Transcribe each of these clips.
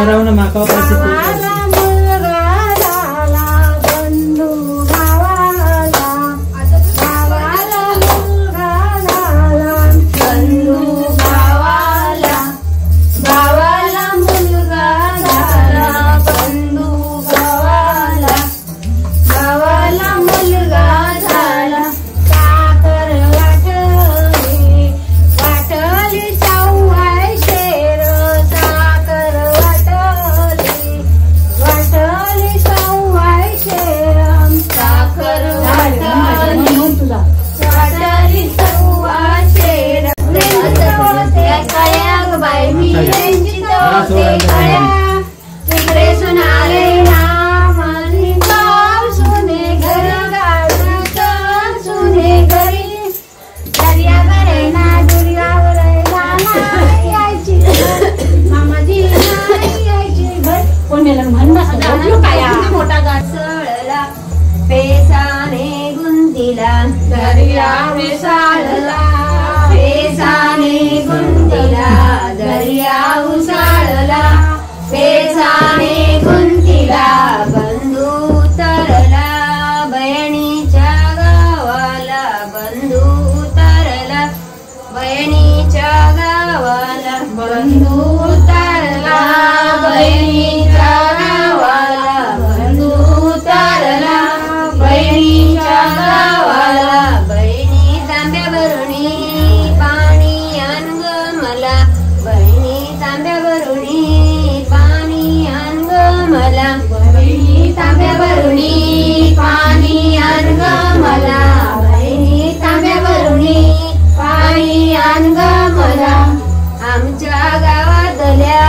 राहू ना माका पेसाने गुंतिला दर्या विसाळला पेसाने गुंतिला दर्या उसाळला पेसाने गुंतिला बंधू तरला बहिणीच्या गावाला बंधू तरला बहिणीच्या गावाला बंधू तरला बहिणीच्या गावाला बंधू तरला बहिणीच्या गावाला बहिणी तांब्या भरुणी पाणी आण ग मला बहिणी तांब्या भरुणी पाणी आण ग मला बहिणी तांब्या भरुणी पाणी आण ग मला बहिणी तांब्या भरुणी पाणी आण ग मला आमच्या गावातल्या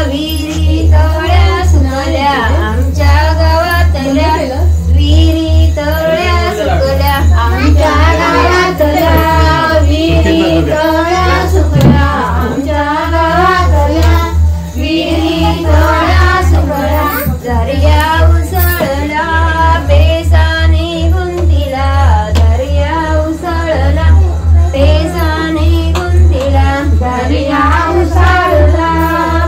विहिरी तळ्या सुकल्या आमच्या गावातल्या विहिरी तळ्या सुकल्या आमच्या गावातल्या विहिरी तळ्या सुकल्या आमच्या गावातल्या विहिरी तळ्या सुकल्या दर्या उसळला पेसाने गुंतिला दर्या उसळला पेसाने गुंतिला दर्या उसळला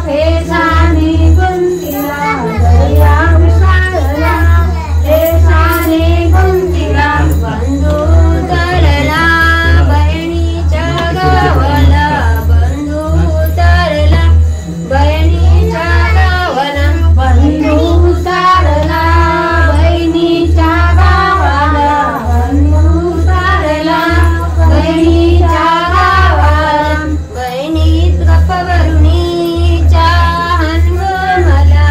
पेसाने गुंतिला दर्या उसळला पेसाने गुंतिला बंधू तरला बहिणीच्या गावाला बंधू तरला बहिणीच्या गावाला बंधू तरला बहिणीच्या गावाला बंधू तरला बहिणीच्या गावाला बहिणीत कप भरुणी चहा आण ग मला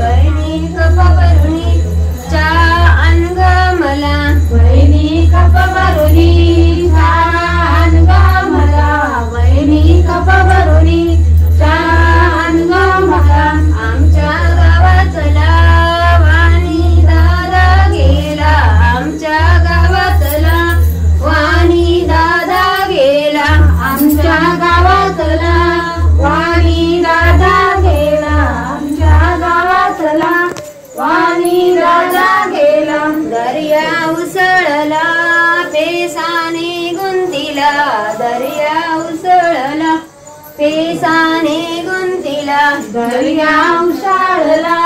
बहिणी कप भरुणी चहा आण ग मला बहिणी कप भरुणी चहा आण ग मला बहिणी कप भरुणी चहा आण ग मला आमच्या गावातला वाणी दादा गेला आमच्या गावातला वाणी दादा गेला आमच्या गावातला वाणी दादा गेला आमच्या गावातला वाणी दादा गेला दर्या उसळला पेसाने गुंतिला दर्या उसळला पेसाने गुंतिला दर्या उसळला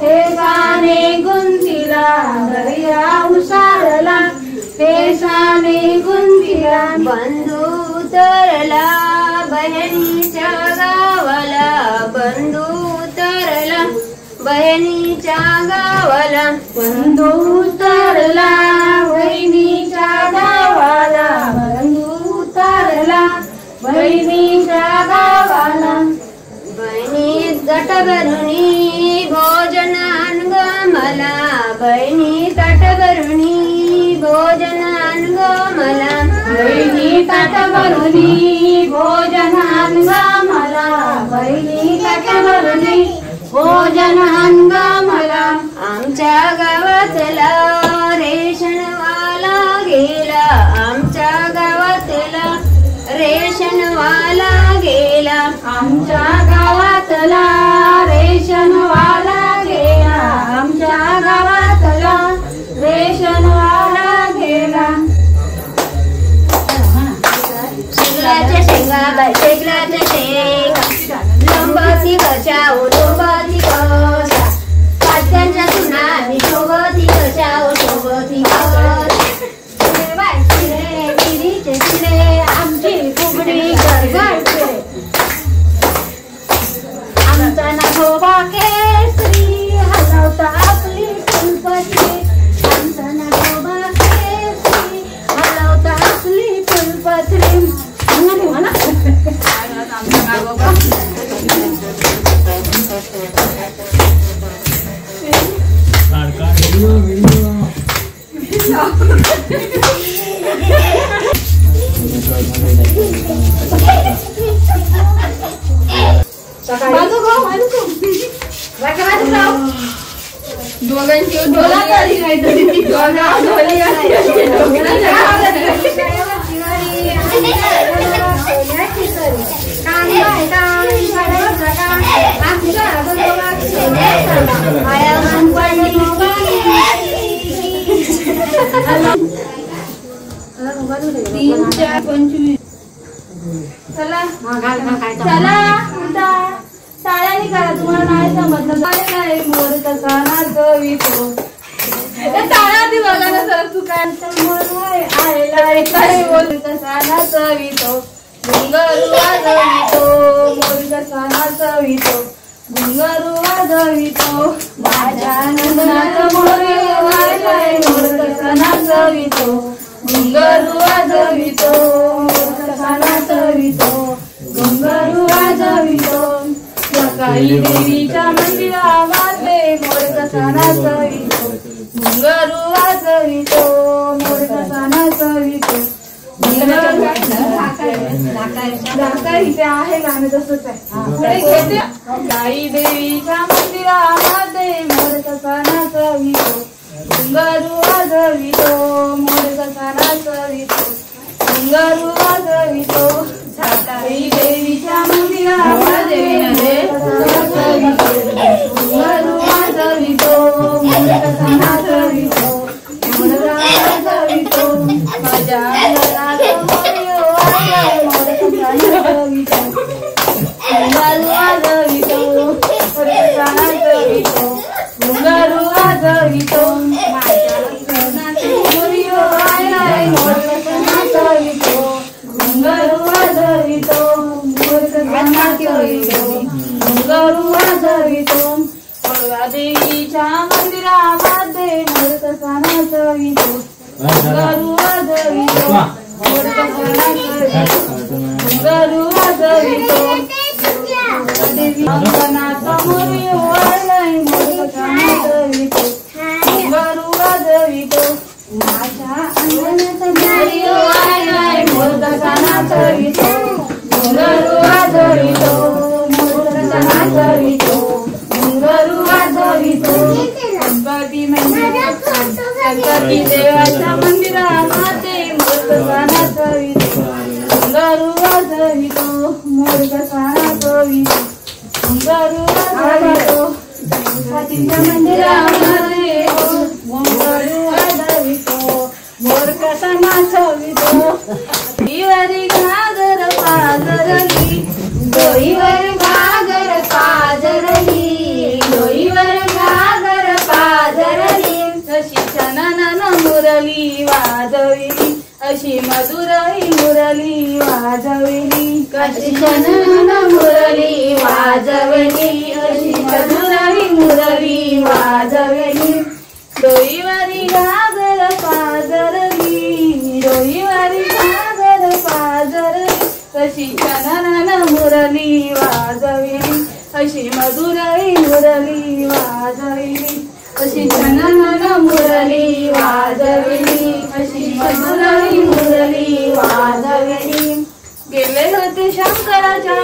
पेसाने गुंतिला दर्या उसळला पेसाने गुंतिला बंधू तरला बहिणीच्या गावाला बंधू तरला बहिणीच्या गावाला बंधू तरला बहिणीच्या गावाला बंधू तरला बहिणीच्या गावाला बहिणी तट भरुणी भोजन आण ग मला बहिणी तट भरुणी भोजन आण ग मला बहिणी तट भरुणी भोजन आण ग मला बहिणी तट भरुणी भोजन आण ग मला आमच्या गावातला रेशनवाला गेला आमच्या गावातला रेशनवाला गेला आमच्या गावातला रेशनवाला गेला आमच्या गावातला रेशनवाला गेला शेंगाच्या शेंगा शेंगाच्या शेंगा लोंबाची बचाव लोंबाची नागोबा केसरी हलवता आपली फुलपत्री. आमचा नागोबा केसरी हलवता आपली फुलपत्री. म्हणा आमचा नागोबा दोघांची तीन चार 25. चला चला उठा टाळ्याने करा. तुम्हाला नाही समजलं नाही मोर कसा नाचवितो. टाळ्या आधी बघा ना सर. तू काय आयला मोर कसा नाचवितो. घुंगरू वाजवितो मोर कसा नाचवितो. घुंगरू वाजवितो माझ्या नंदनात मोर वाजलाय मोर कसा नाचवितो. घुंगरू वाजवितो मोर कसा नाचवितो. घुंगरू वाजवितो सकाळी देवीच्या मंदिरामध्ये मोर कसा नाचवितो. घुंगरू वाजवितो मोर कसा नाचवितो. ढाकायचे आहे गाणं तसंच आहे. सकाळी देवीच्या मंदिरामध्ये मोर कसा नाचवितो. घुंगरू वाजवितो मोर कसा नाचवितो. घुंगरू वाजवितो सकाळी देवीच्या मंदिरामध्ये घुंगरू वाजवितो मोर कसा नाचवितो. मोर वाजवितो माझ्या अंगणात मोर कसा नाचवितो. घुंगरू वाजवितो मोर कसा नाचवितो. घुंगरू वाजवितो माझ्या अंगणात मोर कसा नाचवितो. घुंगरू वाजवितो मोर कसा नाचवितो. घुंगरू वाजवितो पळवा देवीच्या मंदिरामध्ये मोर कसा नाचवितो. घुंगरू वाजवितो मोर कसा नाचवितो. घुंगरू वाजवितो देवी अंगणात मोरी ओवाळलाय मोर कसा नाचवितो. घुंगरू वाजवितो माझ्या अंगणात मोरी ओवाळलाय मोर कसा नाचवितो. घुंगरू वाजवितो मोर कसा नाचवितो. घुंगरू वाजवितो गणपती देवाच्या मंदिरामध्ये मोर कसा नाचवितो. घुंगरू वाजवितो मोर कसा नाचवितो. घुंगरू वाजवितो गणपतीच्या मंदिरामध्ये घुंगरू वाजवितो मोर कसा नाचवितो. डोईवर घागर पाजरली डोईवर घागर पाजरली. डोईवर घागर पाजरली अशी छान मुरली वाजविली. अशी मधुरही मुरली वाजविली. कशी छान मुरली वाजविली. अशी मधुरही मुरली वाजविली. डोईवरी घागर पाजरली डोईवरी घागर पाजरली. कशी छान मुरली वाजविली. अशी मधुरही मुरली वाजविली. अशी छान मुरली वाजविली. अशी मधुरही मुरली वाजविली. गेले होते शंकराच्या